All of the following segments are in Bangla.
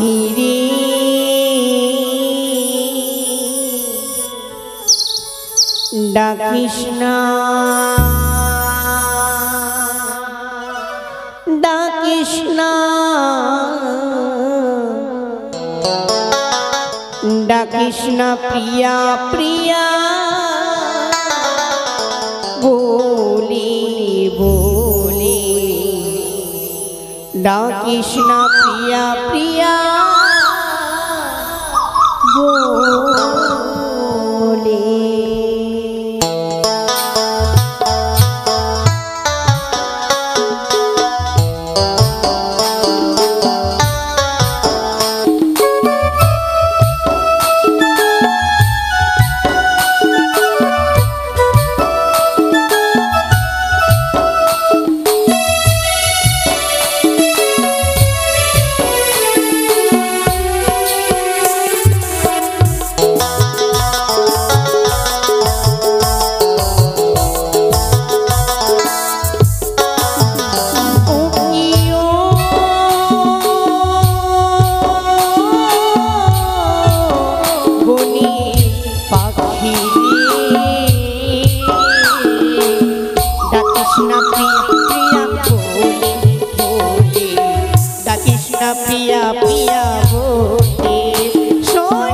পাখিরে ডাকিস না ডাকিস না ডাকিস না প্রিয়া প্রিয়া বলি বলি ডাকিস না প্রিয়া প্রিয়া বলি प्रिया प्रिया बोले सोय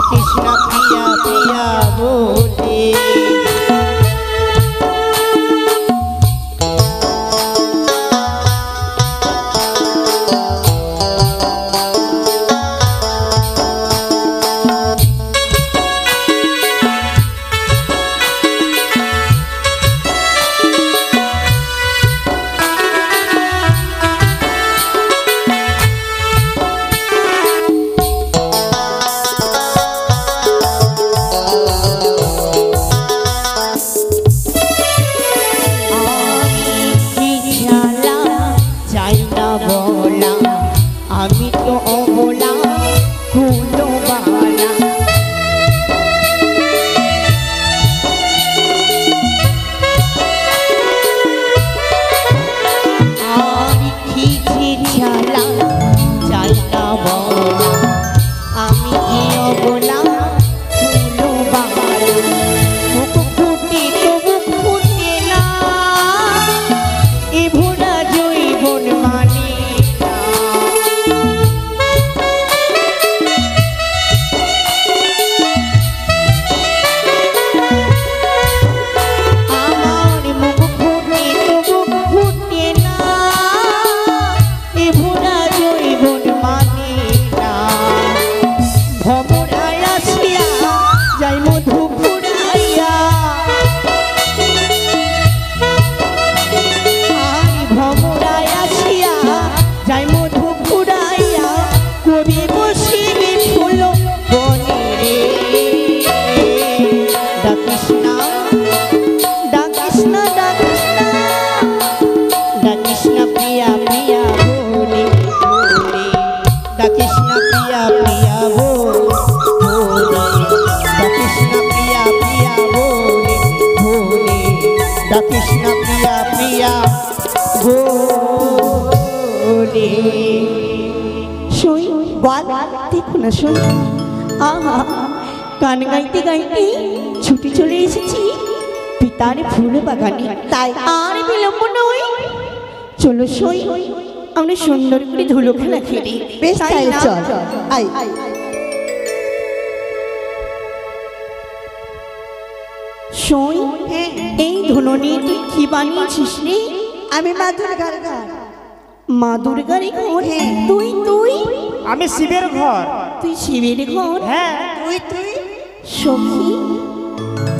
कृष्ण प्रिया प्रिया बोले কৃষ্ণ প্রিয়া প্রিয়া ভোলে কৃষ্ণ প্রিয়া প্রিয়া ভোলে কৃষ্ণ প্রিয়া প্রিয়া ভোলে। শোই বল দেখো না শোই, আহা গান গাইতে গাইতে ছুটে চলে এসেছি পিতার ফুল বাগানে, তাই আর বিলম্ব নয়, চলো সই আমরা সুন্দর করে ধুলো খেলা খেলি। বেশ তাই চল আই। সই এই ধুলো নিয়ে তুই কি বানিয়েছিস রে? আমি মা দুর্গার ঘর। মা দুর্গার ঘর? তুই তুই আমি শিবের ঘর। তুই শিবের ঘর? হ্যাঁ। তুই তুই সখী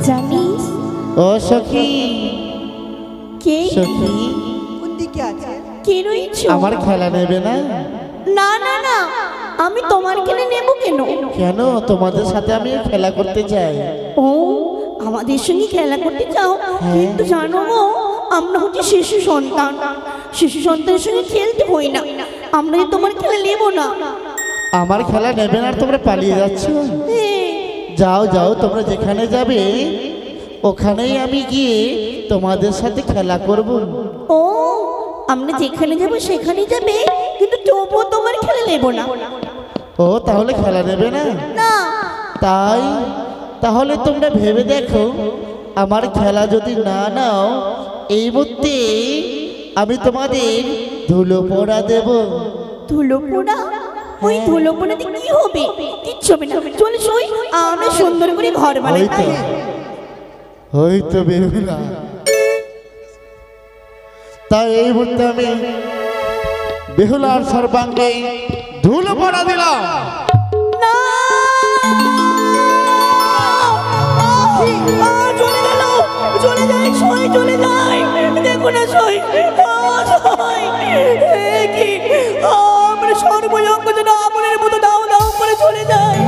জানিস ও সখী, কে সখী কোন দিকে আছে? কে রয়েছে? আমার খেলা নেবে না? না না না, আমি তোমার কিনে নেব কেন? কেন? তোমাদের সাথে আমি খেলা করতে চাই। ও আমাদের সঙ্গে খেলা করতে চাও? কিন্তু জানো গো, আমরা হচ্ছে শিশু সন্তান, শিশু সন্তানের সঙ্গে খেলতে হই না, আমরা যে তোমার খেলা নেব না। আমার খেলা নেবে না আর তোমরা পালিয়ে যাচ্ছ? যাও যাও, তোমরা যেখানে যাবে ওখানেই আমি গিয়ে তোমাদের সাথে খেলা করব। ও আমরা যেখানে যাব সেখানেই যাবে, কিন্তু তবুও তোমার খেলা নেব না। ও তাহলে খেলা নেবে না? না। তাই তাহলে তোমরা ভেবে দেখো, আমার খেলা যদি না নাও এই মুহূর্তে আমি তোমাদের ধুলো পড়া দেব। ধুলো পোড়া? ওই ধুলো পোড়াতে কি হবে? কিচ্ছু হবে না, চলে সই আমরা সুন্দর করে ঘর বানাই। হয়তো বেহুলা, তাই এই মুহূর্তে আমি বেহুলার সর্বাঙ্গে ধুলো পড়া দিলাম। না চলে গেল, চলে যায় সই, চলে যায়, দেখো না সই, কি আমরা সর্বজঙ্গ যেন আমলের মতো দাও দাও করে চলে যায়।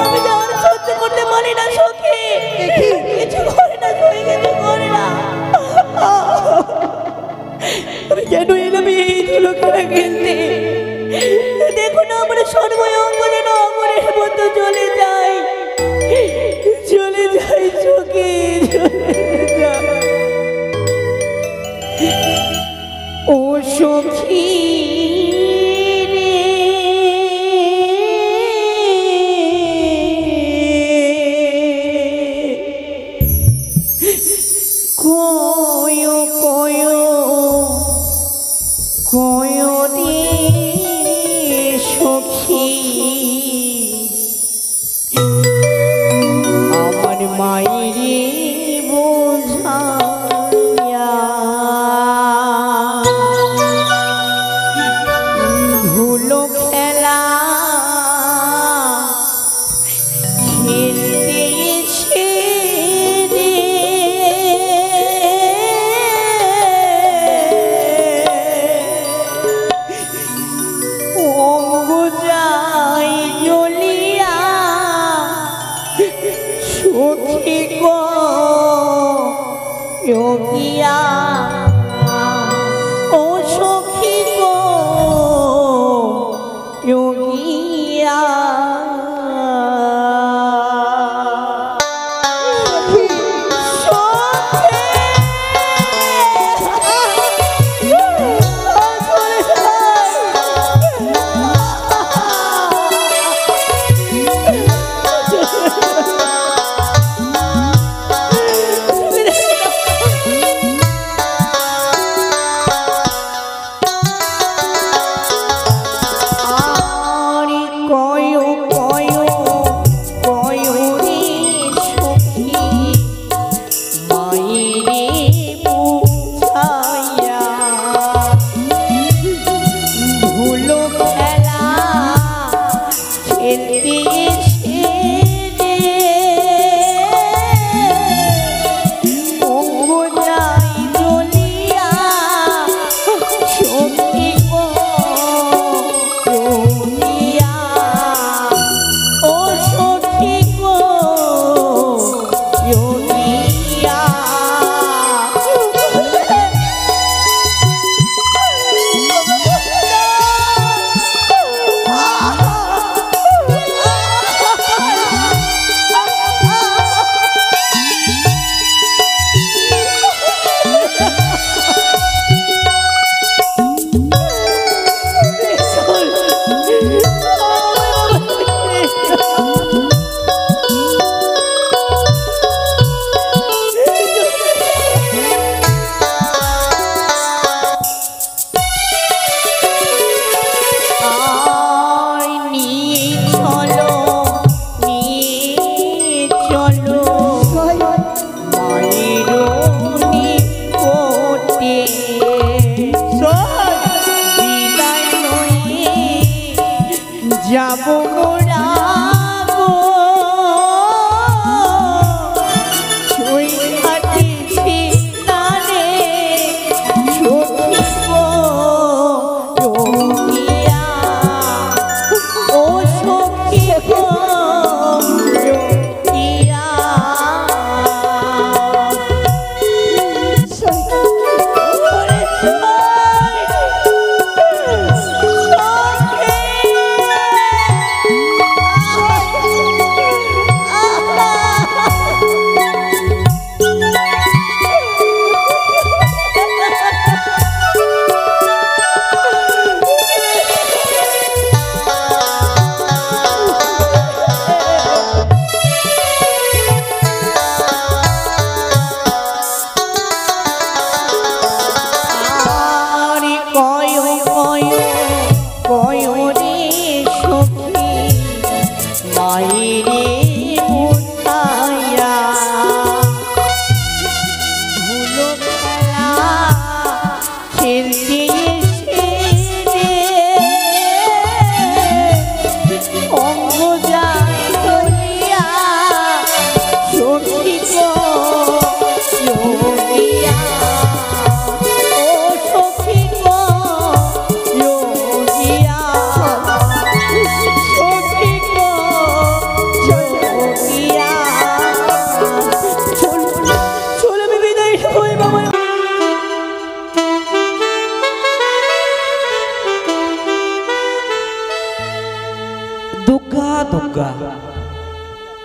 আমি আর সহ্য করতে পারি না সখী, কিছু করে না সই, কিছু করে না। আমি কেন এলাম এই ধুলো খেলা খেলতে? দেখো না আমরা সর্বজঙ্গ যেন আমলের মতো চলে যাই, চলে যাই সখী, চলে যাই। ও সখী রে, কয়ো কয়ো কয়ো রে সখী, আমার মায়েরে বোঝাইয়া ধুলো খেলা খেলতেছে রে। অঙ্গ যাই জ্বলিয়া সখী গো যোগিয়া, ও সখী গো যোগিয়া। মোরা গো ছুঁই হাঁটিছি টানে সখী গো রঙিয়া ও সখী গো রঙিয়া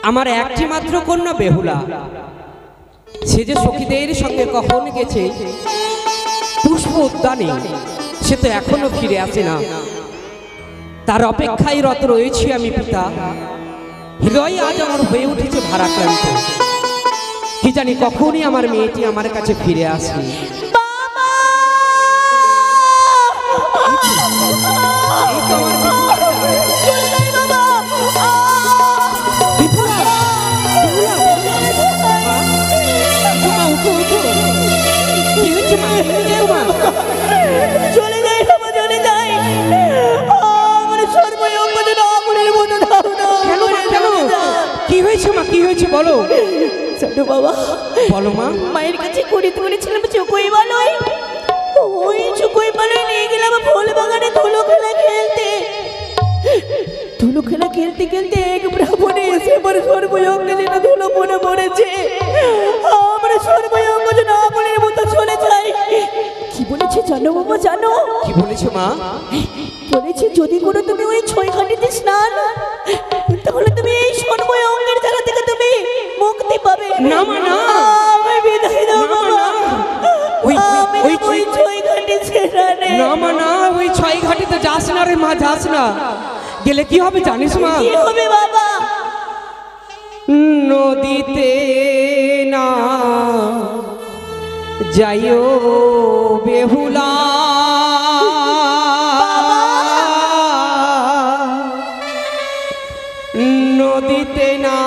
আমার একটি মাত্র কন্যা বেহুলা, সে যে সখীদের সঙ্গে কখন গেছে পুষ্প উদ্যানে, সে তো এখনো ফিরে আসে না। তার অপেক্ষায় রত রয়েছি আমি পিতা। হৃদয় আজ আমার হয়ে উঠেছে ভারাক্রান্ত। কি জানি কখনই আমার মেয়েটি আমার কাছে ফিরে আসে। চলে যাই বাবা, চলে যাই। আমার সর্বয়ঙ্গদের আগুনের মতো ধারণা। কি হয়েছে মা, কি হয়েছে বলো। জানো বাবা, বলো মা। মায়ের কাছে করে তুলেছিলাম চুকোই বালয়, ওই চুকোই বালয় নিয়ে গেলাম ফুল বাগানে ধুলো খেলা খেলতে। ধুলো খেলা খেলতে খেলতে এক ব্রাহ্মণে এসে আমার সর্বয়ঙ্গে যেন ধুলো পড়ে পড়েছে। আমার সর্বয়ঙ্গ যেন আগুনের মতো চলে যায়। কি বলেছে জানো বাবা, জানো কি বলেছে মা? বলেছে যদি কোনো তুমি ওই ছয়ঘাটিতে স্নান, তাহলে তুমি এই সর্বয় অঙ্গের জায়গা থেকে তুমি মুক্তি পাবে। না মা, না, আমি বিদায় দাও বাবা। ওই ছয়ঘাটি ছেড়ে না মা, না, ওই ছয় ঘাটিতে যাস না রে মা, যাস না। গেলে কি হবে জানিস মা? কি হবে বাবা? নদীতে না যাইও বেহুলা, নদীতে না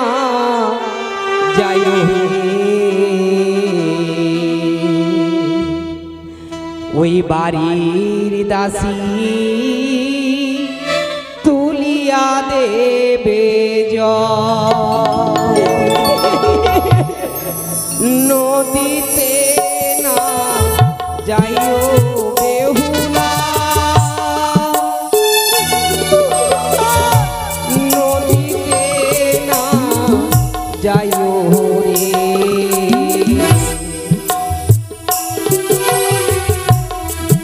যাইও, ওই বাড়ির দাসী তুলিয়া দেবে জল। নদীতে না যাইও বেহুলা, নদীতে না যাইও রে,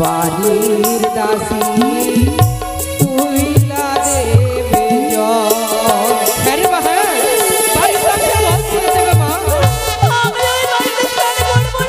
বাড়ির দাসী তুইলা দেবে জল। হ্যাঁ রে মা, হ্যাঁ, বাড়ির দাসী বল করে দেবে মা। আমি ওই বাড়িতে স্নান করবো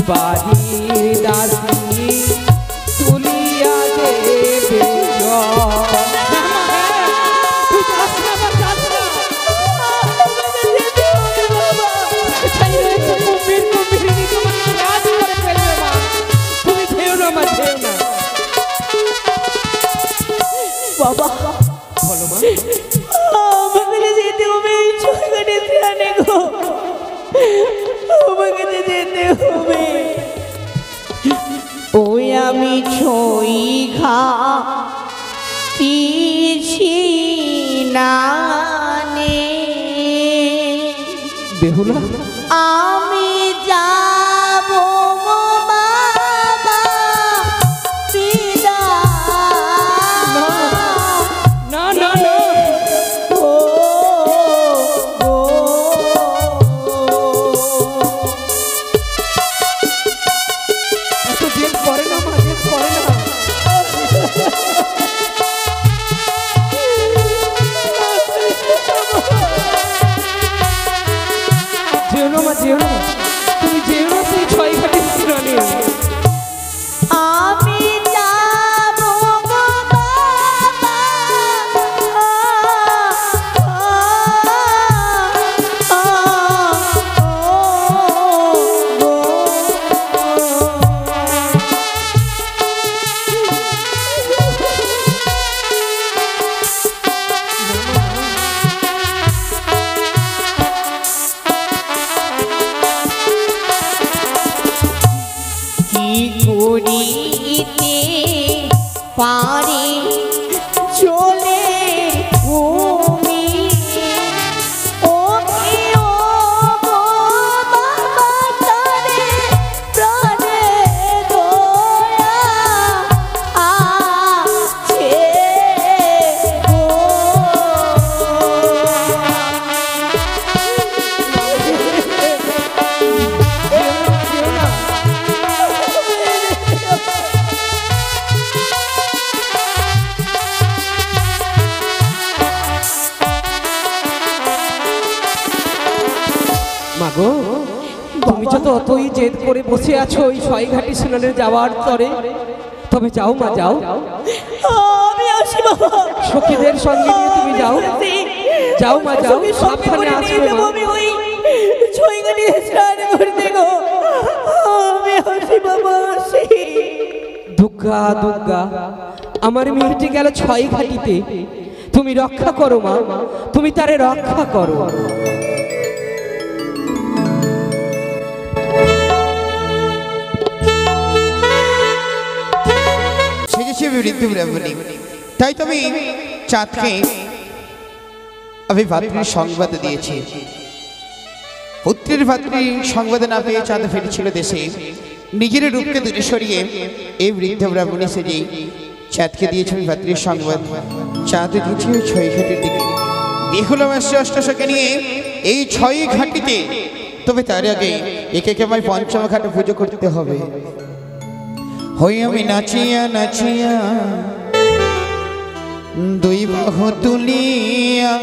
বাড়ির দাসী তুলিয়া দেবে বাবা বলো মা আমাকে যেতে হবে ছয়ঘাটে স্নানে গো আমাকে যেতে হবে ওই আমি ছই ঘা পিছি নানে বেহুলা আমি যাব গো বাবা না না না ও এত জেদ করে না মা, জেদ করে না। যেও না মা, যেও না, তুমি যেও না সেই ছয় ঘাটের স্নানে। আমি যাব গো বাবা কি করিতে পারে চলে তুমি ও কি ও বাবা তারে প্রাণে দয়া আছে গো যেও না। মাগো তুমি যত অতই জেদ করে বসে আছো ওই ছয় ঘাটি স্নানে যাওয়ার তরে, তবে যাও মা, যাও, আমি আসি বাবা সখীদের সঙ্গে নিয়ে তুমি যাও, যাও মা, যাও, সাবধানে আসবে মা। আমি ওই ছয়গানি স্নান করতে গো আমি আসি বাবা আসি দুর্গা দুর্গা আমার মেয়েটি গেল ছয় ঘাটিতে, তুমি রক্ষা করো মা, তুমি তারে রক্ষা করো। সেজেছে বৃদ্ধ ব্রাহ্মণী, তাই তুমি চাঁদকে আমি ভাতৃর সংবাদ দিয়েছি। পুত্রের ভাতৃ সংবাদ না পেয়ে চাঁদ ফিরেছিল দেশে, নিজের রূপকে দূরে সরিয়ে এই বৃদ্ধ ব্রাহ্মণী সেজে চাঁদকে দিয়েছে আমি ভাতৃর সংবাদ। চাঁদ দিয়েছে ওই ছয় ঘাটের দিকে, বেহুলা আসছে অষ্টশকে নিয়ে এই ছয় ঘাটিতে। তবে তার আগে একে আমায় পঞ্চম ঘাটে পুজো করতে হবে। হই আমি নাচিয়া নাচিয়া দুই বাহু তুলিয়া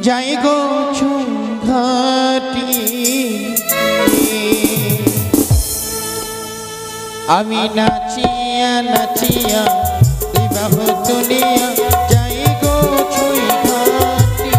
যাই গো ঘাটি, আমি নাচিয়া নাচিয়া দুই বাহু তুলিয়া যাই গো ছুঁই ঘাটি।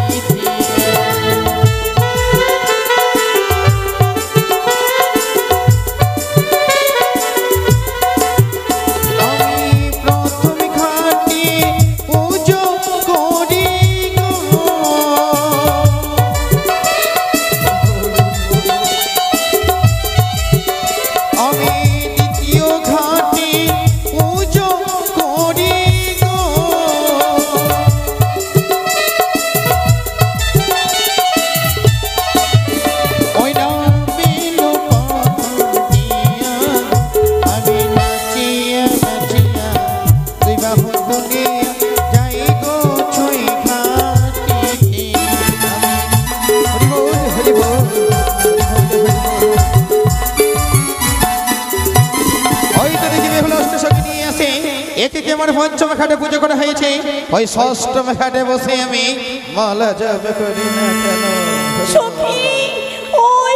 পঞ্চম ঘাটে পুজো করা হয়েছে, ওই ষষ্ঠম ঘাটে বসে আমি মালা জপ করি না কেন। সখী ওই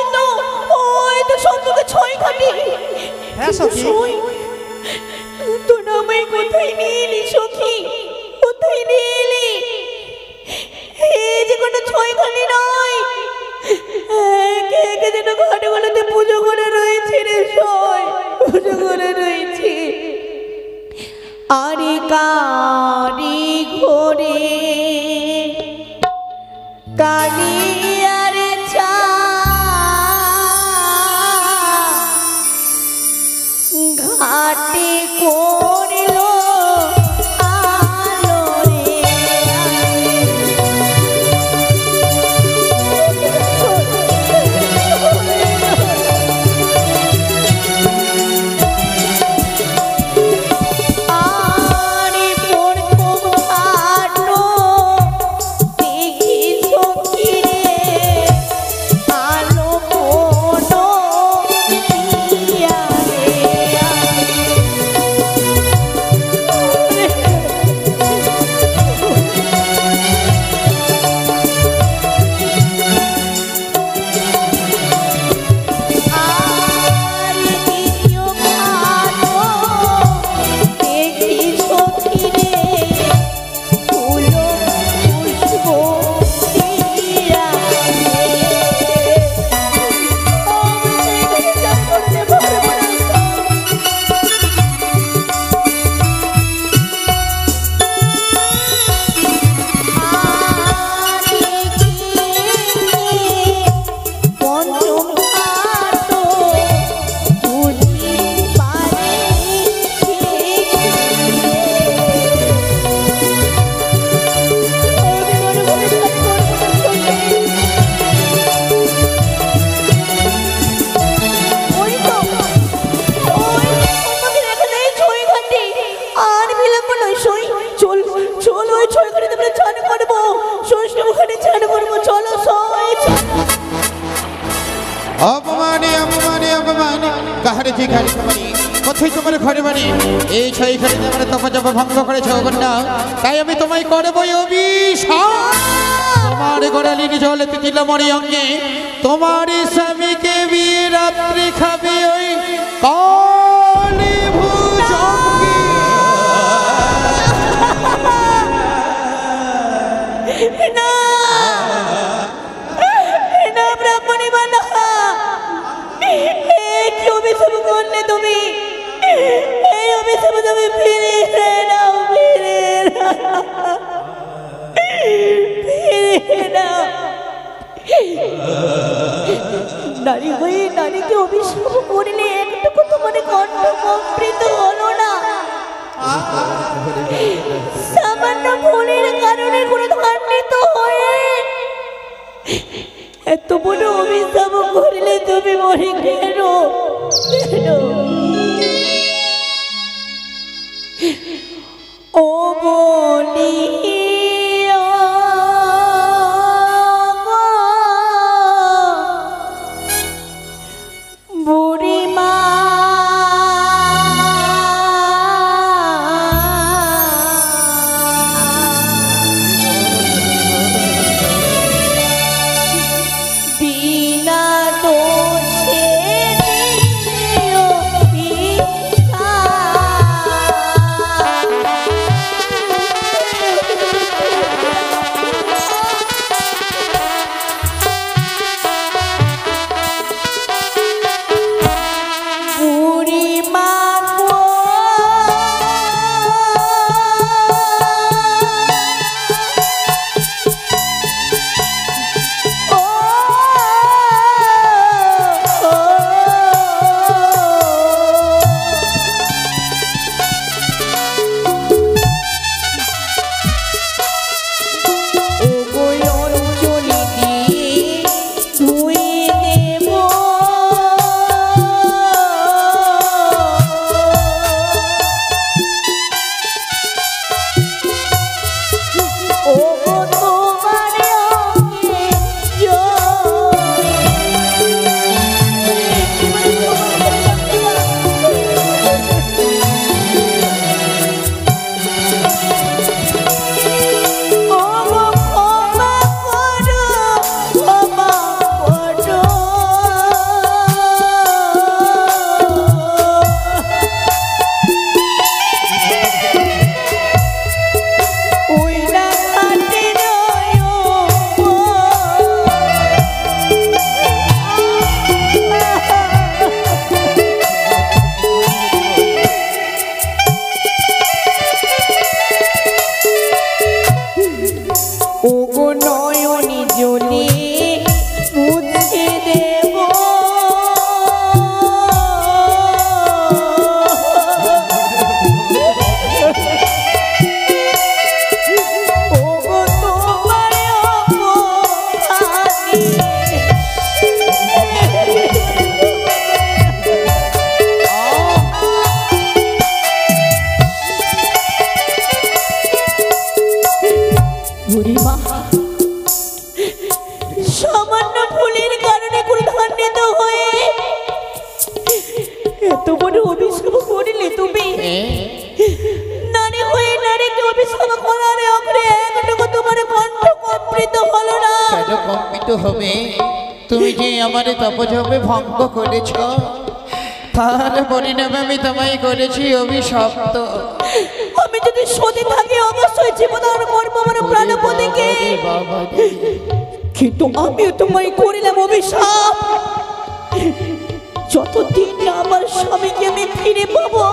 তো সত্যকে ছয় ঘাটে হ্যাঁ সখী তোর আমায় কোথায় নিয়ে এলি সখী, কোথায় নিয়ে এলি? এই যে কোনো ছয়খানি নয়, একে একে যেন ঘরে ঘরেতে পুজো করে রয়েছে রে, সয় পুজো করে রয়েছে। আরে কারি ঘরে কালি আরে চা ঘাটে করলো আলো রে। আরে প্রথম ঘাটো দেখি সখী রে, আলো কোনো দিয়া রে। আর দ্বিতীয় ঘাটো দেখি সখী রে, ফুলো পুষ্প দিয়া রে। করতে পারবো না। পঞ্চম ঘাটো বুঝি পারে আর বিলম্ব নয়, সই চল চল, ওই ছয় ঘাটে আমরা চান করবো, ষষ্ঠ ঘাটে চান করবো, চলো সই চল। অপমানে অপমানে অপমানে কাহারে যে ঘরে বাড়ি, কোথায় তোমার ঘরে বাড়ি? এই ছয় ঘরে আমার তপজপ ভঙ্গ করেছে কন্যা, তাই আমি তোমায় করবই অভিশাপ। তোমার গড়ালির জলে তিতিল মরি অঙ্গে, তোমার স্বামীকে বিয়ে রাত্রি খাবে ওই কালী ভুজঙ্গে। না না ব্রাহ্মণী বানা, কি অভিশাপ করলে তুমি? এই অভিশাপ তুমি ফিরে নাও, ফিরে নাও, ফিরে নাও। নারী হয়ে নারীকে অভিশাপ করলে একটুকু তোমার কণ্ঠ কম্পিত হলো না? সামান্য ভুলের কারণে ক্রোধান্বিত হয়ে এত বড় অভিশাপ করলে তুমি মরে কেন? ও বলি বুড়িমা, বিনা এত বড় অভিশাপ করিলে তুমি নারী হয়ে নারীকে অভিশাপ করার আগে একটুকু তোমার কণ্ঠ কম্পিত হলো না? কেন কম্পিত হবে? তুমি যে আমার তপজপে ভঙ্গ করেছ, তার পরিণামে আমি তোমায় করেছি অভিশপ্ত। আমি যদি সতী থাকি অবশ্যই জীবদান করবো আমার প্রাণপতিকে, কিন্তু আমিও তোমায় করিলাম অভিশাপ। যতদিন না আমার স্বামীকে আমি ফিরে পাবো,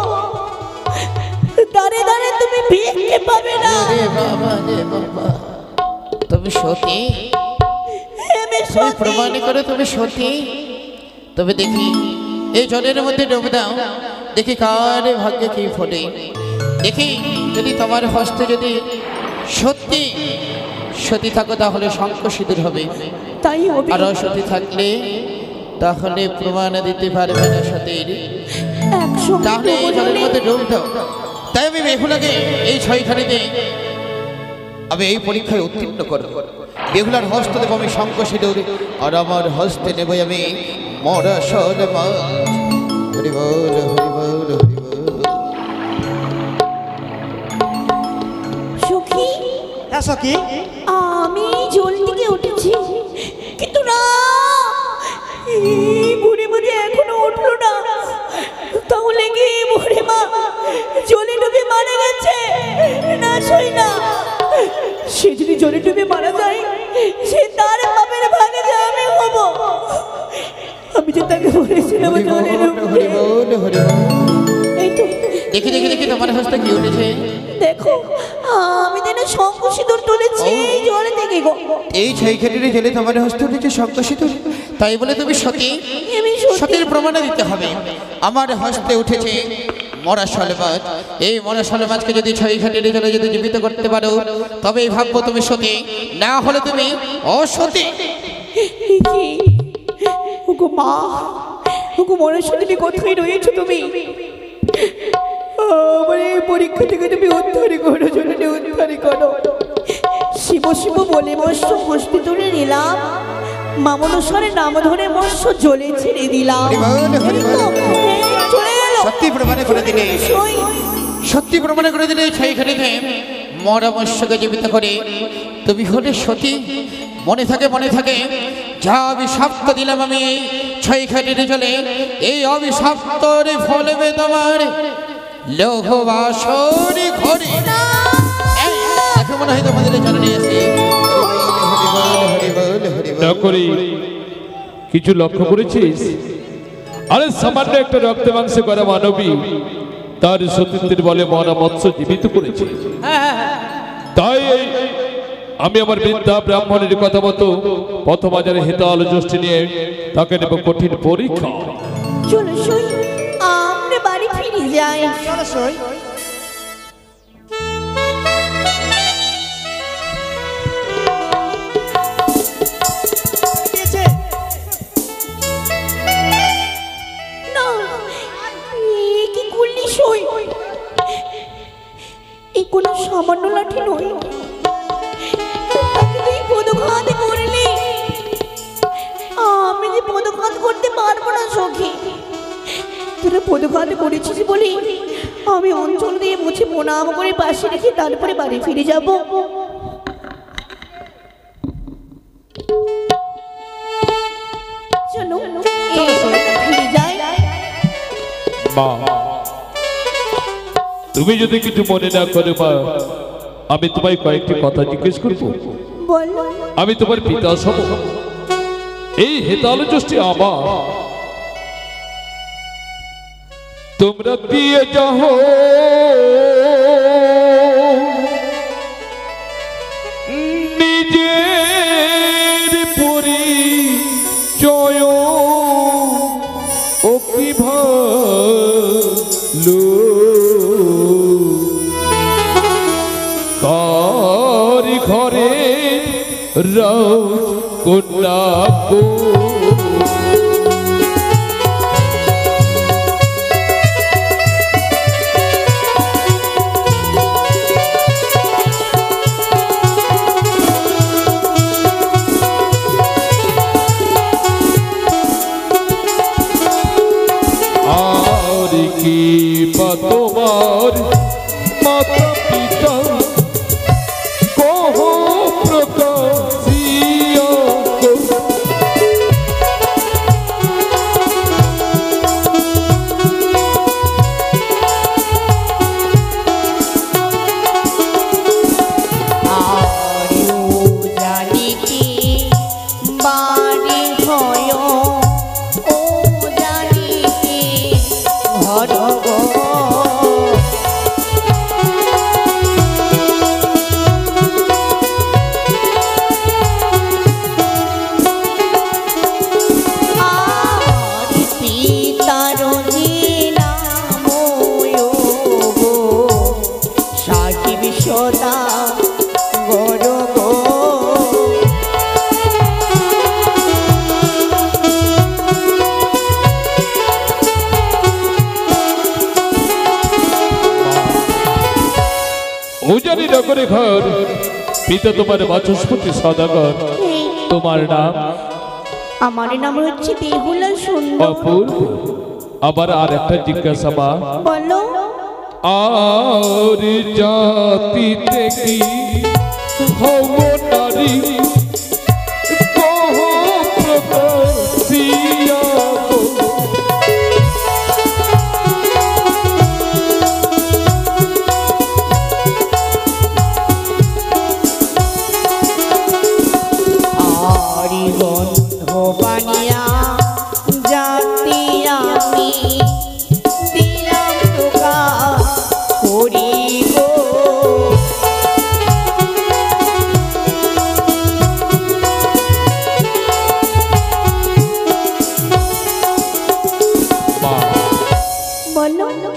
দাঁড়ে দাঁড়ে তুমি ভিক্ষে পাবে না। রে বাবা, রে বাবা, তুমি সতী? আমি তুমি সতী। প্রমাণ করে তুমি সতী? তবে দেখি এই জলের মধ্যে ডুব দাও, দেখি কার ভাগ্যে কি ফোটে। দেখি যদি তোমার হস্তে যদি সত্যি সতী থাকো তাহলে শঙ্খ সিঁদুর হবে, তাই হবে। আর সতী থাকলে তাহলে প্রমাণ দিতে পারবে না সতীর। একসঙ্গে তাহলে এই জলের মধ্যে ডুব দাও। তাই আমি বেহুলাকে এই ছয়খানিতে আমি এই পরীক্ষায় উত্তীর্ণ করব। বেহুলার হস্ত দেব আমি শঙ্খ সিঁদুর, আর আমার হস্তে নেব আমি মরাশল মাছ। হরি বল, হরি বল, হরি বল। সখী, হ্যাঁ সখী, আমি জল থেকে উঠেছি, কিন্তু না, এই বুড়ি মা যে এখনো উঠলো না। তাহলে কি বুড়ি মা জলে ডুবে মারা গেছে? না সই না, সে যদি জলে ডুবে মারা যায়, সে তার পাপের ভাগে যে আমি হব। আমি যে তাকে বলেছিলাম হরি বল, জলে ডুবতে। হরি বল, হরি বল। এই তো দেখি দেখি দেখি তোমার হস্তে কি উঠেছে। দেখো, আমি যেন শঙ্খ সিঁদুর তুলেছি এই জলে থেকে গো। এই ছয়খানির জেলে তোমার হস্তে উঠেছে শঙ্খ সিঁদুর, তাই বলে তুমি সতী? আমি সত্যি সতীর প্রমাণ দিতে হবে। আমার হস্তে উঠেছে মরাশল মাছ। এই মরাশল মাছকে যদি ছয়খানির জলে যদি জীবিত করতে পারো, তবেই ভাববো তুমি সতী, না হলে তুমি অসতী। কি ওগো মা, ওগো মনুষ্য তুমি কোথায় রয়েছো তুমি? আমার এই পরীক্ষা থেকে তুমি উদ্ধার করো, জননী উদ্ধার করো। শিব শিব বলে মৎস্য হস্তি তুলে নিলাম, মামনুসারে নাম ধরে মৎস্য জলে ছেড়ে দিলাম। হরি বল, হরি বল। এই চলে গেল। সত্যি প্রমাণ করে দিলে, সই। সত্যি প্রমাণ করে দিলে ছয়খানিতে মরা মৎস্যকে জীবিত করে তুমি হলে সতী। মনে থাকে, মনে থাকে, যা অভিশাপ্ত দিলাম আমি এই ছয়খানির জলে, এই অভিশাপ্তর ফলবে তোমার লৌহ বাসর ঘরে। এই, দেখো মনে হয় তোমাদের জননী আছে। হরি বল, হরি বল, হরি বল, না হরি বল। করি কিছু লক্ষ্য করেছিস? আরে সামান্য একটা রক্ত মাংসে করা মানবী তার সতীত্বের বলে মরা মৎস্য জীবিত করেছে। তাই আমি আমার বিদ্যা ব্রাহ্মণের কথা মতো প্রথম হাজারে হেতাল জ্যোষ্ঠী নিয়ে তাকে নেব কঠিন পরীক্ষা। চলো সই, আমরা বাড়ি ফিরে যাই। চলো সই। না, এ কি করলি সই? এই কোনো সামান্য লাঠি নয়, তাকে তুই পদঘাত করলি। আমি যে পদঘাত করতে পারবো না সখী। তোরা পদঘাত করেছিস বলি আমি অঞ্চল দিয়ে মুছে প্রণাম করে পাশে রেখে তারপরে বাড়ি ফিরে যাব। চলো ফিরে যাই। মা, তুমি যদি কিছু মনে না করে মা, আমি তোমায় কয়েকটি কথা জিজ্ঞেস করবো। বলো। আমি তোমার পিতা সম, এই হেতাল জ্যোষ্ঠী আমার, তোমরা দিয়ে যাও নিজের পরিচয়, ও কি ভালো কার ঘরে রাও কন্যা গো। কি বা তোমার মাতা পিতা কহ প্রকাশিয়া উজানি নগরে ঘর পিতা তোমার বাচস্পতি সদাগর তোমার নাম আমার নাম হচ্ছে বেহুলা সুন্দর। অপূর্ব আবার আর একটা জিজ্ঞাসা মা বলো আর জাতিতে কি হব নারী কহ প্রকাশিয়া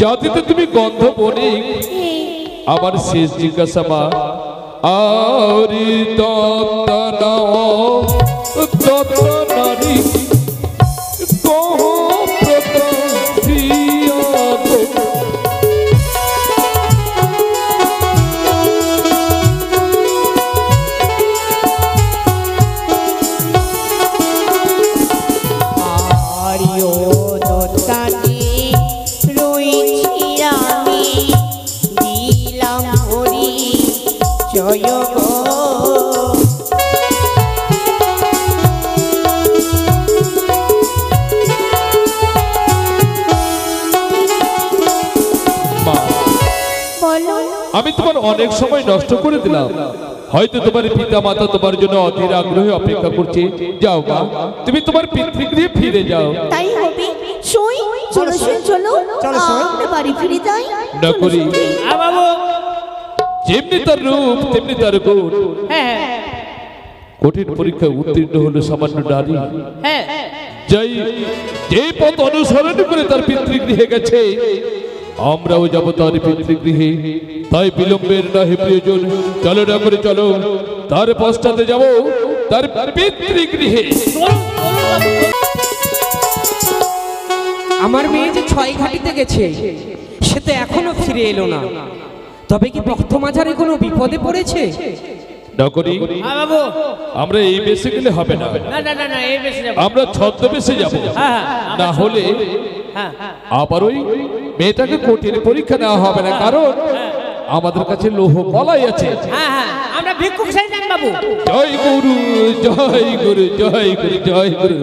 জাতিতে তুমি গন্ধ বনি আবার শেষ জিজ্ঞাসা মা আর দত্ত নারী কহ প্রকাশিয়া আমি তোমার অনেক সময় নষ্ট করে দিলাম, হয়তো তোমার পিতা মাতা তোমার জন্য অধীর আগ্রহে অপেক্ষা করছে। যাও মা, তুমি তোমার পিতৃগৃহে ফিরে যাও। তাই হবে। সই চলো সই চলো আমরা বাড়ি ফিরে যাই। না করি বাবু, যেমনি তার রূপ তেমনি তার গুণ। কঠিন পরীক্ষায় উত্তীর্ণ হলো সামান্য নারী, যাই যে পথ অনুসরণ করে তার পিতৃগৃহে গেছে, আমরাও যাবো তার পিতৃগৃহে। তাই বিলম্বের নহে প্রিয়জন, চলো না করে চলো, তার পশ্চাতে যাব তার পিতৃগৃহে। আমার মেয়ে যে 6 ঘাটিতে গেছে, সে তো এখনো ফিরে এলো না। তবে কি ভক্তমাঝারে কোনো বিপদে পড়েছে? নকরি আমরা এই বেশে গেলে হবে না, আমরা ছদ্মবেশে যাব। না হলে আবার ওই মেয়েটাকে কঠিন পরীক্ষা নেওয়া হবে না, কারণ আমাদের কাছে লৌহ কলাই আছে। আমরা ভিক্ষুক সাইজান বাবু। জয় গুরু জয় গুরু জয় গুরু জয় গুরু।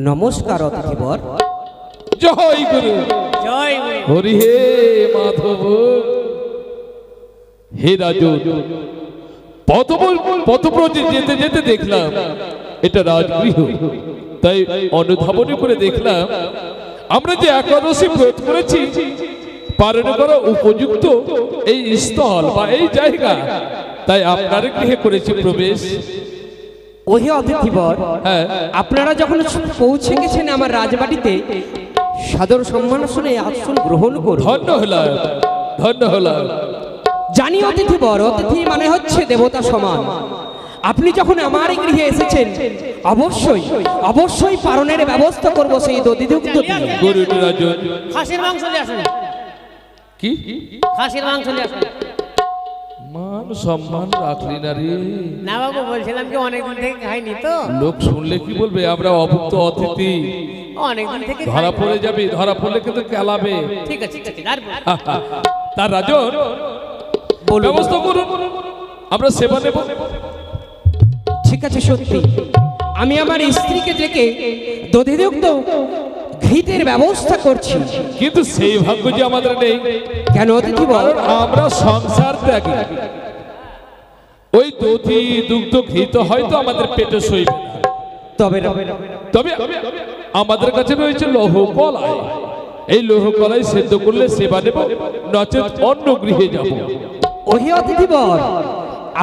নমস্কার অতিথিবর। জয় গুরু জয় গুরু। হরি হে মাধব। হে রাজন, পথব্রজে যেতে যেতে দেখলাম এটা রাজগৃহ, তাই অনুধাবন করে দেখলাম আমরা যে একাদশী ব্রত করেছি পালন করা উপযুক্ত এই স্থল বা এই জায়গা, তাই আপনার গৃহে করেছি প্রবেশ। ওহে অতিথিবর, আপনারা যখন পৌঁছে গেছেন আমার রাজবাড়িতে, সাদর সম্মান শুনে আসন গ্রহণ করুন। ধন্য হলাম, ধন্য হলাম। জানি অতিথিবর, অতিথি মানে হচ্ছে দেবতা সমান। আপনি যখন আমার গৃহে এসেছেন, অবশ্যই অবশ্যই পালনের ব্যবস্থা করব সেই দধিযুক্ত দিয়ে। গুরু রাজন, খাসির মাংস নিয়ে আসেন। কি খাসির মাংস নিয়ে আসেন। মাছ মান সম্মান রাখলি না রে। না বাবু, বলছিলাম কি অনেকদিন থেকে খাইনি তো। লোক শুনলে কি বলবে আমরা অভুক্ত অতিথি। অনেকদিন থেকে ধরা খাইনি। পড়ে যাবি, ধরা পড়লে কিন্তু কেলাবে। ঠিক আছে ঠিক আছে, আর বল। তার রাজন ব্যবস্থা করুন, আমরা সেবা নেব। ঠিক আছে, সত্যি আমি আমার স্ত্রীকে ডেকে দধিযুক্ত ঘিতের ব্যবস্থা করছি। কিন্তু সেই ভাগ্য যে আমাদের নেই। কেন অতিথি বল? কারণ আমরা সংসার ত্যাগী। ওই দধি দুগ্ধ ঘি তো হয়তো আমাদের পেটে সইবে না, তবে তবে আমাদের কাছে রয়েছে লৌহ কলাই। এই লৌহ কলাই সেদ্ধ করলে সেবা নেব, নচেত অন্য গৃহে যাব। ওহে অতিথি বল,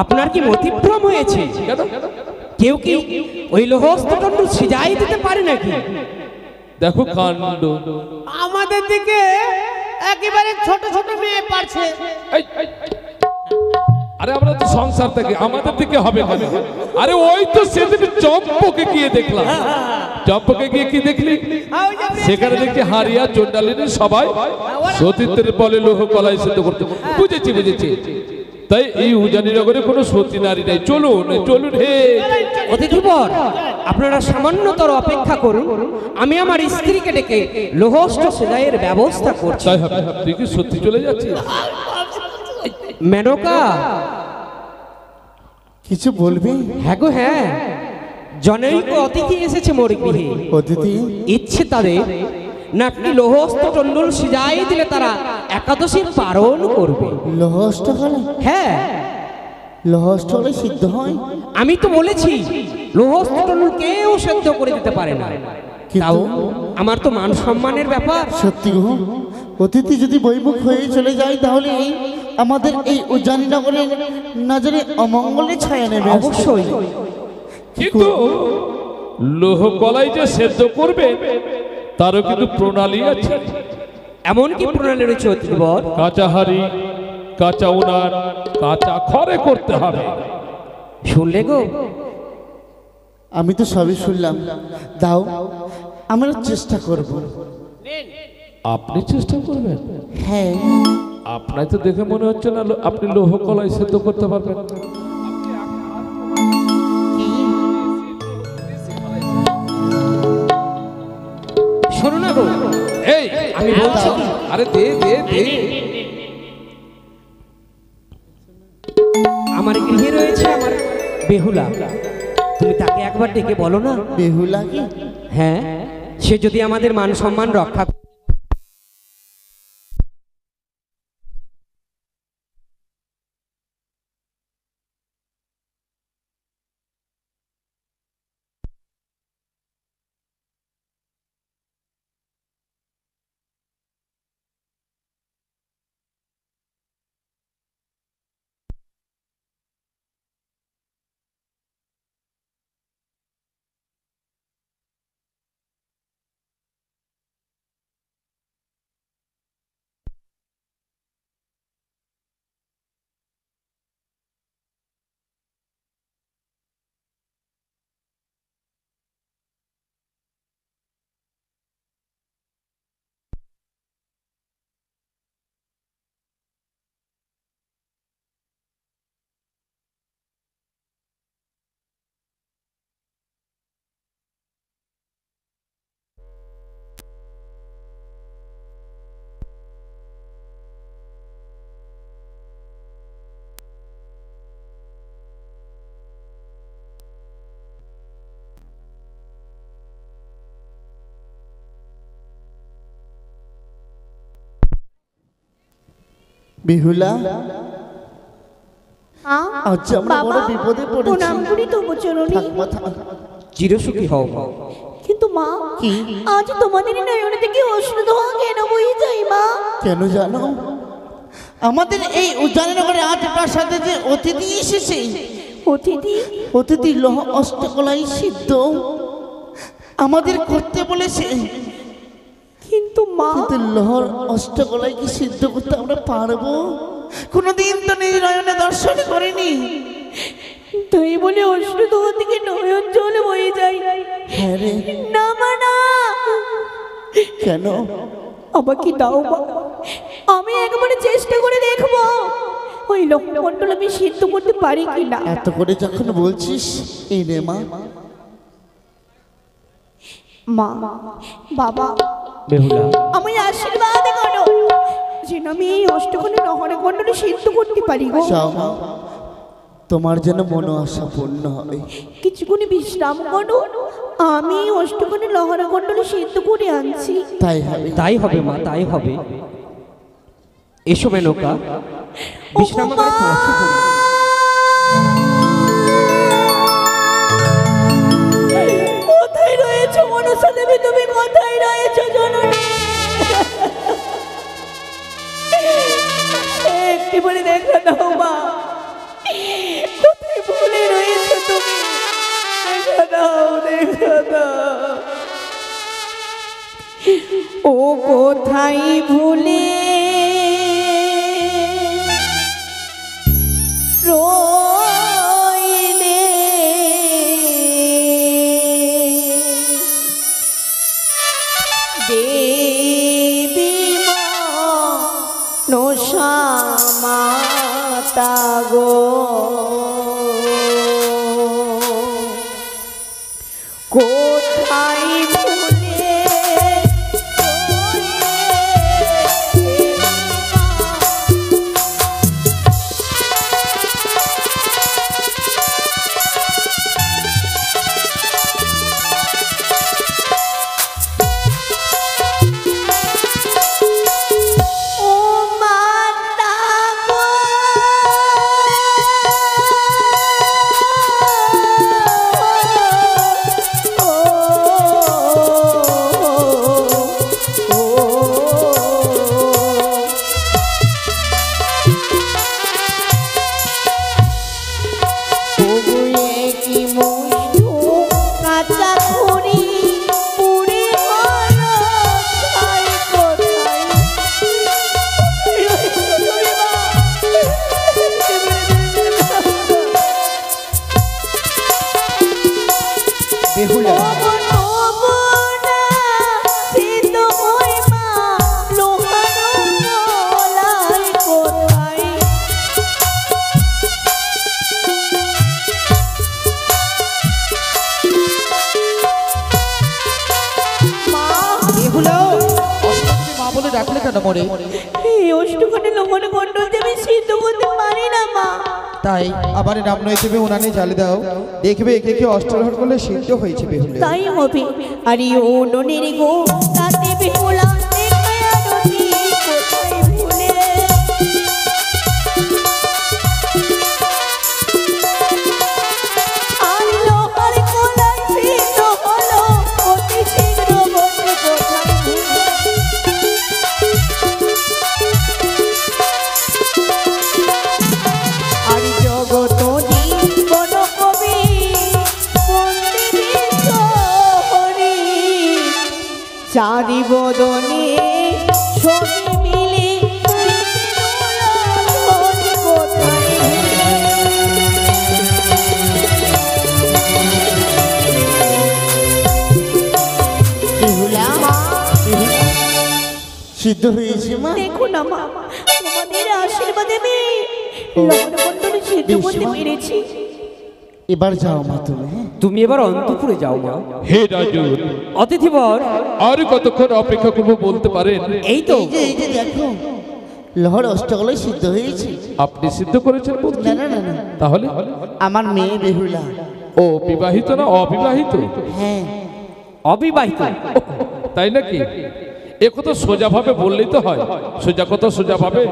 আপনার কি মতিভ্রম হয়েছে? কেন? কেউ কি ওই লোহস্তদণ্ড সিজাই দিতে পারে নাকি? দেখো কাণ্ড। আমাদের দিকে একেবারে ছোট ছোট মেয়ে পারছে। এই, এই, আরে আমরা তো সংসার থেকে, আমাদের দিকে হবে কেন? আরে ওই তো সেদিন চম্পকে গিয়ে দেখলাম। চম্পকে গিয়ে কি দেখলি? সেখানে দেখছি হারিয়া চন্ডালিনী সবাই সতীত্বের বলে লৌহ কলাই সিদ্ধ করতে। বুঝেছি বুঝেছি। তাই এই উজানিনগরে কোনো সতী নারী নাই। চলুন চলুন হে। অতিথি বর, আপনারা সামান্যতর অপেক্ষা করুন, আমি আমার স্ত্রীকে ডেকে লোহষ্ট সেলাইয়ের ব্যবস্থা করছি। তাই হবে। তুই কি সত্যি চলে যাচ্ছিস? মেনকা, কিছু বলবি? হ্যাঁ গো হ্যাঁ, জনৈক অতিথি এসেছে মোর গৃহে। অতিথি? ইচ্ছে তাদের নাকি লোহস্ত টন্ডল সিজাই দিলে তারা একাদশীর পালন করবে। লহষ্ট হলে? হ্যাঁ, লহষ্ট হলে সিদ্ধ হয়? আমি তো বলেছি লোহস্ত টন্ডল কেউ সেদ্ধ করে দিতে পারে না। তাও আমার তো মান সম্মানের ব্যাপার। সত্যি গো, অতিথি যদি বৈমুখ হয়ে চলে যায় তাহলে আমাদের এই উজানিনগরের নজরে অমঙ্গলের ছায়া নেবে। অবশ্যই। কিন্তু লৌহ কলাই যে সেদ্ধ করবে তারও কিন্তু প্রণালী আছে। এমন কি প্রণালী রয়েছে অতিথি বর? কাঁচা হাড়ি, কাঁচা উনান, কাঁচা খড়ে করতে হবে। শুনলে গো? আমি তো সবই শুনলাম, দাও আমরা চেষ্টা করব। আপনি চেষ্টা করবেন? হ্যাঁ। আপনার তো দেখে মনে হচ্ছে না আপনি লৌহ কলাই সেদ্ধ করতে পারবেন। শোনো না গো, এই আমি বলছি কি, আরে দে দে দে। আমার গৃহে রয়েছে আমার বেহুলা, তুমি তাকে একবার ডেকে বলো না। বেহুলা কি? হ্যাঁ, সে যদি আমাদের মান সম্মান রক্ষা বেহুলা, আজ আমরা বড় বিপদে পড়েছি। প্রণাম করি তবু চরণী। চিরসুখী হও। কিন্তু মা, কি? আজ তোমাদের নয়ন থেকে অশ্রুধোয়া কেন বয়ে যায় মা? কেন জানো? আমাদের এই উজানিনগরে আজ প্রাসাদে যে অতিথি এসেছে, অতিথি? অতিথি লৌহ অষ্টকলাই সিদ্ধ আমাদের করতে বলেছে। কিন্তু মা, কিন্তু লৌহর অষ্টকলাই কি সিদ্ধ করতে আমরা পারবো? কোনোদিন তো নিজ নয়নে দর্শন করিনি। তাই বলে অশ্রুধোয়া থেকে নয়ন জল বয়ে যায়? হ্যাঁ রে। না মা না, কেন? আমাকে দাও মা, আমি একবারে চেষ্টা করে দেখবো। ওই লক্ষ্মমণ্ডল আমি সিদ্ধ করতে পারি কিনা। এত করে যখন বলছিস এই রে মা। মা, বাবা, বেহুলা, আমি আশীর্বাদ করো যেন আমি এই অষ্টকোণে লহরমণ্ডলে সিদ্ধ করতে পারি গো। যাও মা, তোমার যেন মনো আশা পূর্ণ হবে। কিছুক্ষণ বিশ্রাম করো, আমি অষ্টকোণে লহরমণ্ডলে সিদ্ধ করে আনছি। তাই হবে। তাই হবে মা, তাই হবে। এসো মেনকা, বিশ্রাম করে বসে পড়ি। কোথায় রয়েছো মনসা দেবী, তুমি কোথায় রয়েছো জননী? একটি বলে দেখা দাও মা, কোথায় ভুলে রয়েছো তুমি? দেখা দাও, দেখা দাও। ও কোথায় ভুলে রইলে দেবী মনসা মাতা গো, কোথায় ভুলে বেহুলা, মা বলে ডাকলে কেন মরে? এই অষ্টকোণে লহরমণ্ডল যে আমি সিদ্ধ করতে পারি না মা। তাই আবার রাম নয় তুমি উনানে জ্বালে দাও, দেখবে একে একে অষ্টলহর করলে সিদ্ধ হয়েছে বেহুলা। তাই হবে। আর এই উনুনের গো তাতে বেহুলা দেখায় আরতি, কোথায় ভুলে আর লোহার কলাই সিদ্ধ হলো অতি শীঘ্র বসে, কোথায় ভুলে আর জগৎ জীবন কবি মন্দিরে শহরে চারি বদনে ছবি মিলে কোথায় সিদ্ধ হয়েছে মা? দেখো না মা, তোমাদের আশীর্বাদে আমি লহরমণ্ডলে সিদ্ধ করতে পেরেছি। এবার যাও মা তুমি। তুমি এবার অন্তপুরে যাও মা। হে রাজু, অতিথিবর, আর কতক্ষণ অপেক্ষা করবো বলতে পারেন? এই তো এই যে দেখো, লহর অষ্টকলাই সিদ্ধ হয়েছে। আপনি সিদ্ধ করেছেন বলতে? না না না না, তাহলে আমার মেয়ে বেহুলা। ও বিবাহিত না অবিবাহিত? হ্যাঁ। অবিবাহিত। তাই নাকি? এ কথা সোজা ভাবে বললেই তো হয়। সোজা কথা সোজা ভাবে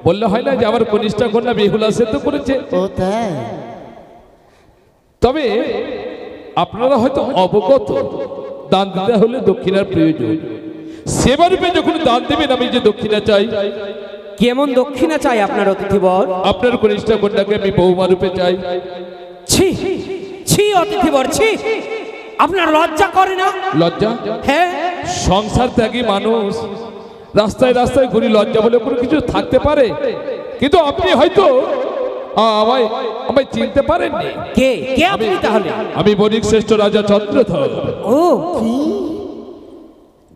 বললে হয় না যে আমার কনিষ্ঠা কন্যা বেহুলা সিদ্ধ করেছে। ও তাই? তবে আপনারা হয়তো অবগত, দান দিতে হলে দক্ষিণার প্রয়োজন। সেবা রূপে যখন দান দেবেন, আমি যে দক্ষিণা চাই। কেমন দক্ষিণা চাই আপনার অতিথিবর? আপনার কনিষ্ঠা কন্যাকে আমি বৌমা রূপে চাই। ছি ছি অতিথিবর, ছি! আপনার লজ্জা করে না? লজ্জা? হ্যাঁ। সংসার ত্যাগী মানুষ রাস্তায় রাস্তায় ঘুরি, লজ্জা বলে কোনো কিছু থাকতে পারে? কিন্তু আপনি হয়তো আমায় আমায় চিনতে পারেননি। কে কে আপনি তাহলে? আমি বণিক শ্রেষ্ঠ রাজা চন্দ্রধর। ও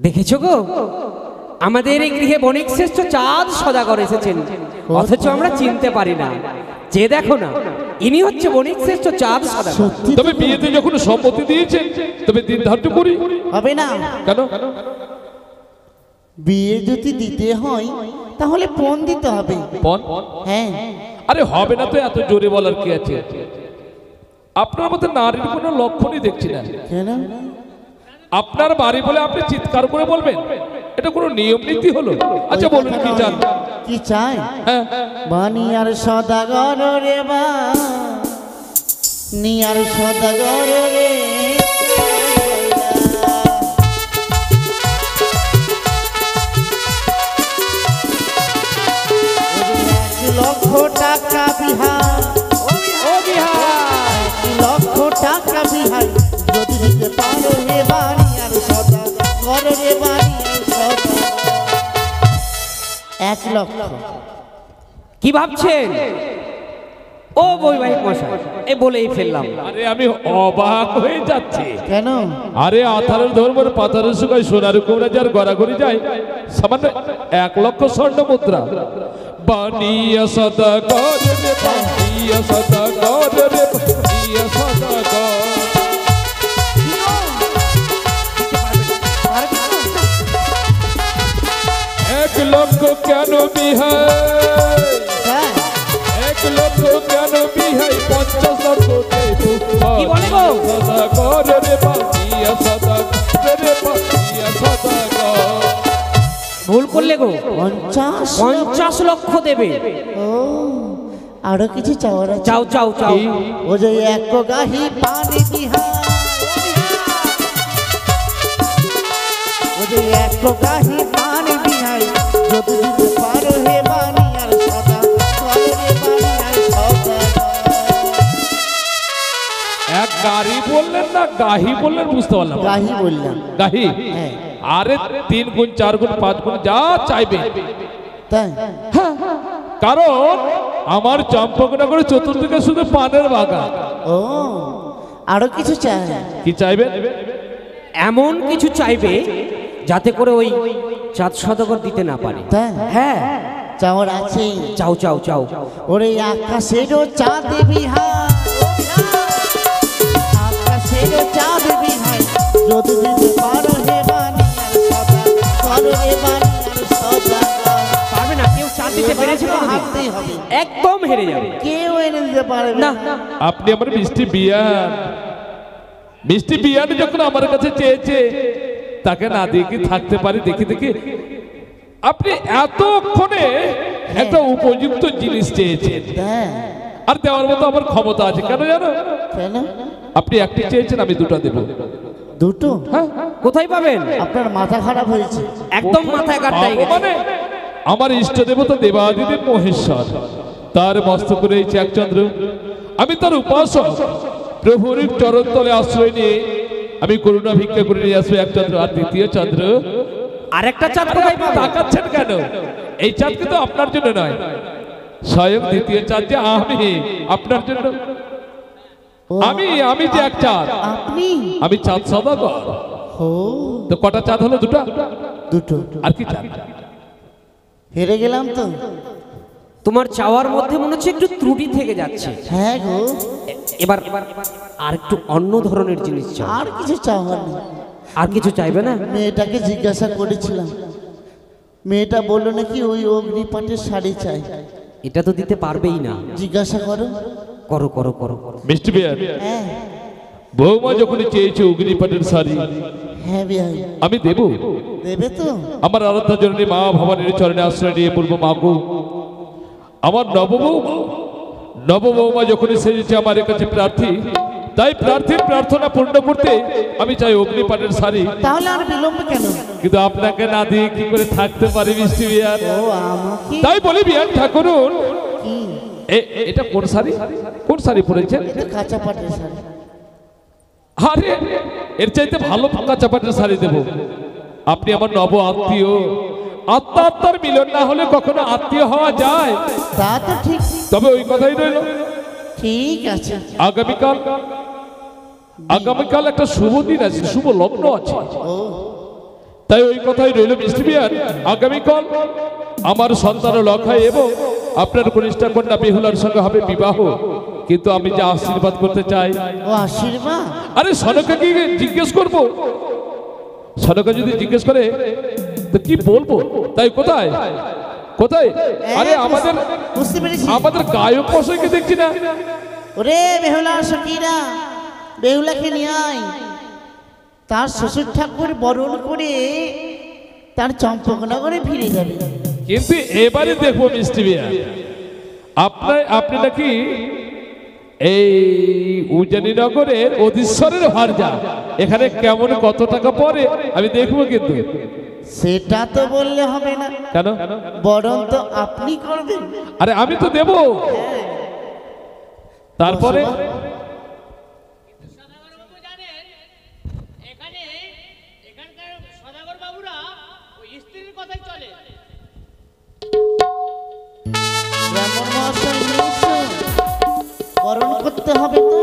দেখেছো গো, আমাদের এই গৃহে বণিক শ্রেষ্ঠ চাঁদ সদাগর এসেছেন, অথচ আমরা চিনতে পারি না। যে দেখো না, ইনি হচ্ছে বণিক শ্রেষ্ঠ চাঁদ সদাগর। সত্যি তো? তবে বিয়েতে যখন সম্মতি দিয়েছে তবে দিন ধার্য করি। হবে না, কেন? বিয়ে যদি দিতে হয় তাহলে পণ দিতে হবে। পণ? হ্যাঁ। আরে হবে না তো, এত জোরে বলার কি আছে? আপনার মধ্যে নারীর কোনো লক্ষণই দেখছি না। কেন? আপনার বাড়ি বলে আপনি চিৎকার করে বলবেন, এটা কোনো নিয়ম নীতি হলো? আচ্ছা বলুন কি চান? কি চাই? হ্যাঁ, বানিয়ার সদাগর রে বা, নিয়ার সদাগর রে। 1,00,000 টাকা বিহার, ও বিহার, 1,00,000 টাকা বিহার যদি দিতে পারো হে বানিয়ার সদাগর রে, বানিয়ার সদাগর। 1,00,000। কি ভাবছেন? ও বৈবাহিক মশাই, এ বলেই ফেললাম। আরে আমি অবাক হয়ে যাচ্ছি। কেন? আরে আথারের ধর্মের পাথরের শুকায় সোনার কুমড়া যার গড়াগড়ি যায়, সামান্য 1,00,000 স্বর্ণ মুদ্রা। বানিয়া সদাগর রে, বানিয়া সদাগর রে, বানিয়া সদাগর। 1,00,000 কেন বিহাই? 1,00,000 কেন বিহাই? 50,00,000 দেবো। কি বলে গো? সদাগর রে, বানিয়া সদাগর রে, বানিয়া সদাগর। ভুল করলে গো, 50 লক্ষ দেবে। ও, আরো কিছু চাওয়ার আছে? চাও চাও চাও। ও যে এক গাহি পানি বিহার, ও যে এক গাহি পানি বিহাই যদি দিতে পারো হে বানিয়ার সদাগর রে, বানিয়ার সদাগর। এক গাড়ি বললেন না গাহি বললেন, বুঝতে পারলাম। গাহি বললাম। গাহি? হ্যাঁ। আরে 3 গুণ 4 গুণ 5 গুণ যা চাইবে। তাই? কারণ আমার চম্পকনগরে চতুর্দিকে শুধু পানের বাগান। ও, আরো কিছু চাই? কি চাইবেন? এমন কিছু চাইবে যাতে করে ওই চাঁদ সদাগর দিতে না পারে। তাই? হ্যাঁ, চাওয়ার আছে? চাও চাও চাও। ওরে আকাশেরও চাঁদ বিহার, আকাশেরও চাঁদ বিহার যদি দিতে পারো হে বানিয়ার সদাগর রে, বানিয়ার সদাগর। পারবে না কেউ, চাঁদ দিতে পেরেছে কোনোদিন? হারতেই হবে, একদম হেরে যাবে। কেউ এনে দিতে পারবে না না। আপনি আমার মিষ্টি বিয়ান, মিষ্টি বিয়ান যখন আমার কাছে চেয়েছে, তাকে না দিয়ে কি থাকতে পারি? দেখি দেখি আপনি এতক্ষণে একটা উপযুক্ত জিনিস চেয়েছেন, হ্যাঁ। আর দেওয়ার মতো আমার ক্ষমতা আছে। কেন জানো? কেন? আপনি একটি চেয়েছেন, আমি 2টা দেব। দুটো? হ্যাঁ। কোথায় পাবেন? আপনার মাথা খারাপ হয়েছে। একদম মাথায় কাটটাই পাবো মানে আমার ইষ্ট দেবতা দেবাদিদেব মহেশ্বর, তার মস্তক রয়েছে এক চন্দ্র। আমি তার উপাসক, প্রভুর চরণ তলে আশ্রয় নিয়ে আমি করুণা ভিক্ষা করে নিয়ে আসবো এক চন্দ্র। আর দ্বিতীয় চন্দ্র, আরেকটা চাঁদ কোথায় পাবো? তাকাচ্ছেন কেন? এই চাঁদ কিন্তু আপনার জন্য নয়, স্বয়ং দ্বিতীয় চাঁদ যে আমি আপনার জন্য। আমি যে এক চাঁদ, আপনি? আমি চাঁদ সদাগর। ও, তো কটা চাঁদ হলো? 2টা। দুটো। আর কি চাঁদ? হেরে গেলাম তো। তোমার চাওয়ার মধ্যে মনে হচ্ছে একটু ত্রুটি থেকে যাচ্ছে। হ্যাঁ গো, এবার আর একটু অন্য ধরনের জিনিস চাও। আর কিছু চাওয়ার নেই। আর কিছু চাইবে না? মেয়েটাকে জিজ্ঞাসা করেছিলাম, মেয়েটা বললো নাকি ওই অগ্নিপাটের শাড়ি চাই। এটা তো দিতে পারবেই না। জিজ্ঞাসা করো। করো করো করো করো। মিষ্টি বিয়ার, হ্যাঁ। বৌমা যখন চেয়েছে অগ্নিপাটের শাড়ি, হ্যাঁ বিহাই, আমি দেব। দেবে তো? আমার আরাধ্যা জননী মা ভবানীর চরণে আশ্রয় নিয়ে বলবো, মাগো আমার নববৌমা যখন সেজেছে আমার কাছে প্রার্থী, তাই প্রার্থীর প্রার্থনা পূর্ণ করতে আমি চাই অগ্নিপাটের শাড়ি। তাহলে আর বিলম্ব কেন? কিন্তু আপনাকে না দিয়ে কি করে থাকতে পারি মিষ্টি বিয়ার? ও আমাকে? তাই বলি বিয়ার ঠাকুরুন, কি? এটা কোন শাড়ি? কোন শাড়ি পরেছেন? এটা কাঁচা পাটের শাড়ি। আরে এর চাইতে ভালো কাঁচা পাটের শাড়ি দেব। আপনি আমার নব আত্মীয়, আত্মার মিলন না হলে কখনো আত্মীয় হওয়া যায়? তা তো ঠিক। তবে ওই কথাই রইল, ঠিক আছে। আগামীকাল একটা শুভ দিন আছে, শুভ লগ্ন আছে। ও, তাই ওই কথাই রইল মিষ্টি বিয়ার, আগামীকাল আমার সন্তান লখাই এবং আপনার কনিষ্ঠা কন্যা বেহুলার সঙ্গে হবে বিবাহ। কিন্তু আমি যে আশীর্বাদ করতে চাই। ও আশীর্বাদ? আরে সনকা কি জিজ্ঞেস করব? সনকা যদি জিজ্ঞেস করে তো কি বলবো? তাই কোথায় কোথায়? আরে আমাদের বুঝতে পেরেছি, আমাদের গায়ক মশাইকে দেখছি না। ওরে বেহুলার সখীরা, বেহুলাকে নিয়ে আয়। তার শ্বশুর ঠাকুর বরণ করে তার চম্পকনগরে ফিরে যাবে। কিন্তু এবারে দেখবো মিষ্টি বিয়া, আপনি নাকি এই উজানিনগরের অধীশ্বরের ভারজা, এখানে কেমন কত টাকা পড়ে আমি দেখবো। কিন্তু সেটা তো বললে হবে না। কেন? বরণ তো আপনি করবেন। আরে আমি তো দেব। তারপরে ব্রাহ্মণ মহাশয় নিশ্চয় বরণ করতে হবে তো।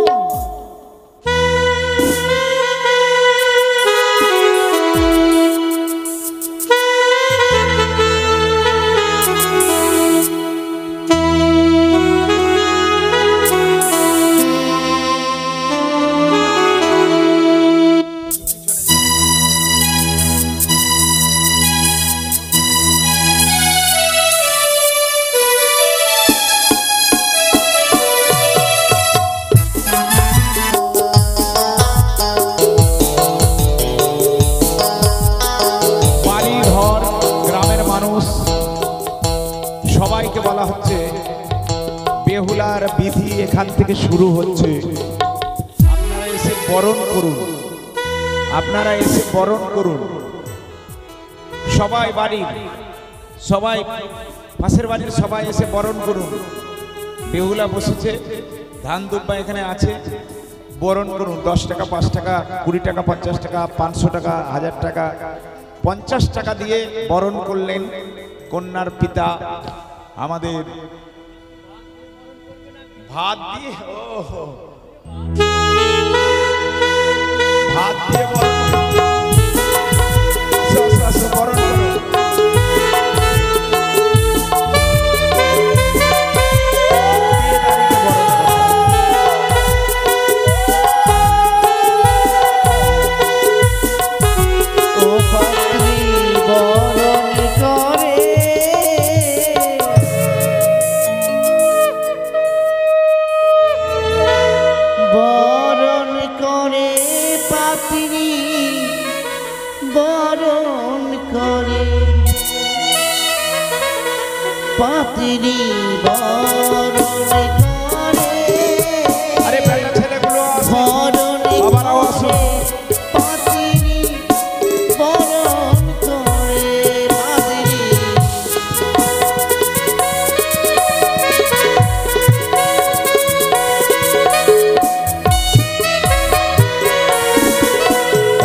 সবাইকে বলা হচ্ছে বেহুলার বিধি এখান থেকে শুরু হচ্ছে, আপনারা এসে বরণ করুন, আপনারা এসে বরণ করুন। সবাই বাড়ির সবাই, পাশের বাড়ির সবাই এসে বরণ করুন। বেহুলা বসেছে, ধান দুব্বা এখানে আছে, বরণ করুন। 10 টাকা, 5 টাকা, 20 টাকা, 50 টাকা, 500 টাকা, 1000 টাকা, 50 টাকা দিয়ে বরণ করলেন কন্যার পিতা আমাদের ভাত দিয়ে। ভাত দিয়ে বরণ করুন। পাতিরি বরণ করে। আরে বেটা ছেলেগুলো বরণ বাবারাও আসুন। পাতিরি বরণ করে। পাতিরি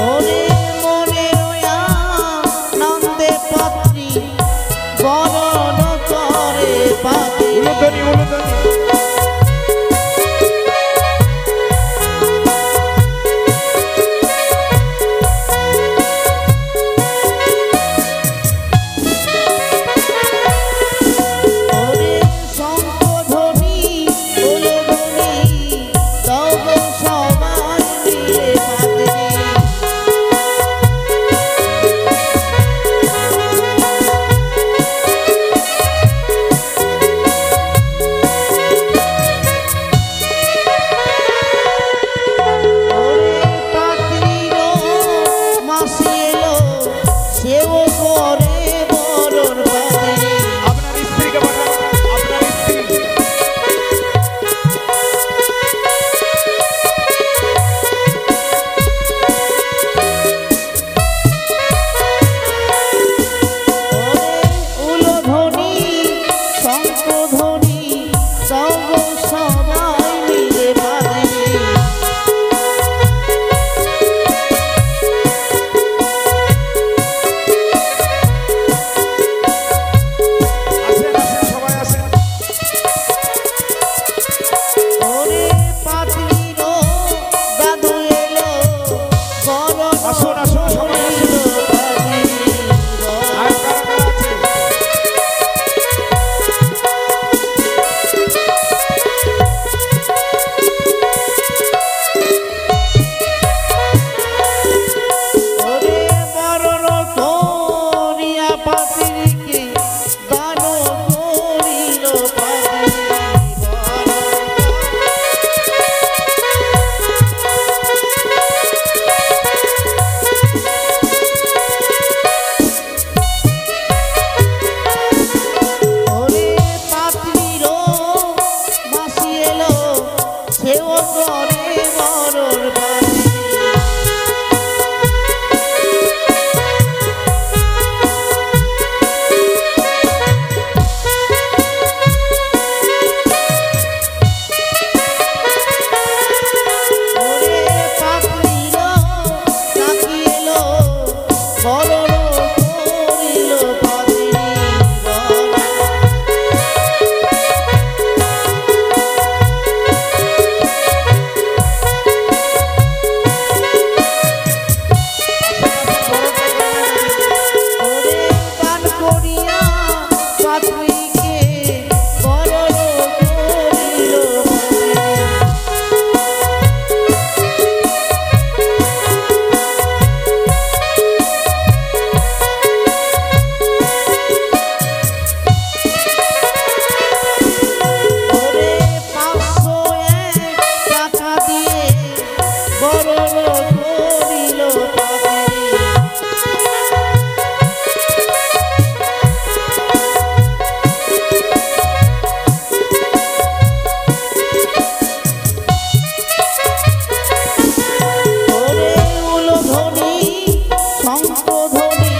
ওরে মনে রয়া নন্দে পাত্রী বরণ করে। পাতিরি উলুধ্বনি উলুধ্বনি বরণ করিল পাপিনী ওরে গান করিয়া পাত্রীকে বরণ করিল পাপিনী ওরে 501 টাকা দিয়ে বরণ করিল পাপিনী ওরে উলধ্বনি শঙ্খধ্বনি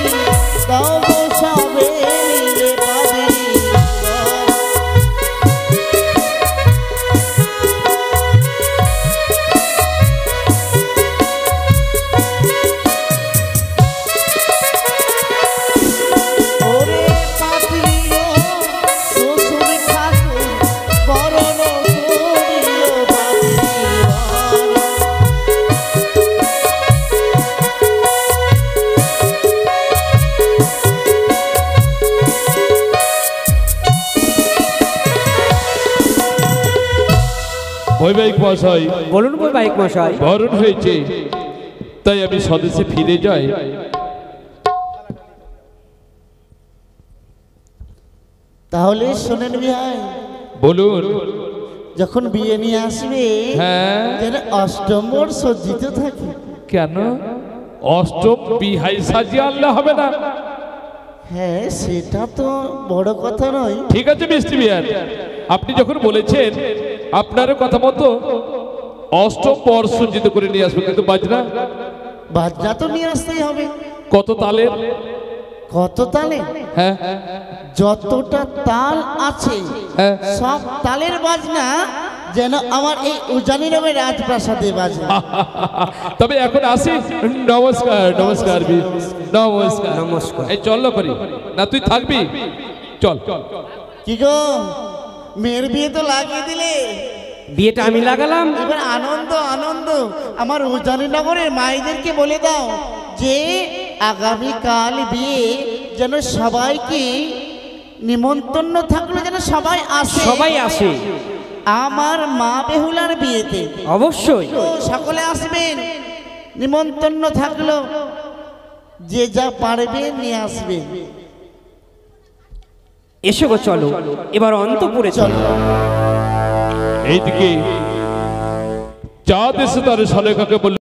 দাও গো সবে মিলে পাপিনী ওরে পাপিও শ্বশুর ঠাকুর বরণ করিল পাপিনী বৈবাহিক মশাই, বলুন বৈবাহিক মশাই। বরণ হয়েছে, তাই আমি স্বদেশে ফিরে যাই। তাহলে শোনেন বিহাই, বলুন। যখন বিয়ে নিয়ে আসবে হ্যাঁ, যেন অষ্টমর সজ্জিত থাকে। কেন অষ্টম বিহাই সাজিয়ে আনলে হবে না? হ্যাঁ, সেটা তো বড় কথা নয়। ঠিক আছে মিষ্টি বিহার, আপনি যখন বলেছেন আপনার কথা মতো অষ্টম পর সজ্জিত করে নিয়ে আসবে, কিন্তু বাজনা বাজনা তো নিয়ে আসতেই হবে। কত তালের? কত তালে? হ্যাঁ যতটা তাল আছে হ্যাঁ। সব তালের বাজনা যেন আমার এই উজানি নামে রাজপ্রাসাদে বাজে। তবে এখন আসি। নমস্কার নমস্কার নমস্কার নমস্কার। এই চল করি না, তুই থাকবি? চল। কি গো, মেয়ের বিয়ে তো লাগিয়ে দিলে, বিয়েটা আমি লাগালাম। এবার আনন্দ আনন্দ। আমার উজানি নগরের মায়েদেরকে বলে দাও যে আগামীকাল বিয়ে, যেন সবাইকে নিমন্ত্রণ থাকলো, যেন সবাই আসে। সবাই আসে আমার মা বেহুলার বিয়েতে। অবশ্যই। তো সকলে আসবেন, নিমন্ত্রণ থাকলো, যে যা পারবে নিয়ে আসবে। এসো গো, চলো এবার অন্তপুরে চলো। এইদিকে চাঁদ এসে তার সলেখাকে বলল,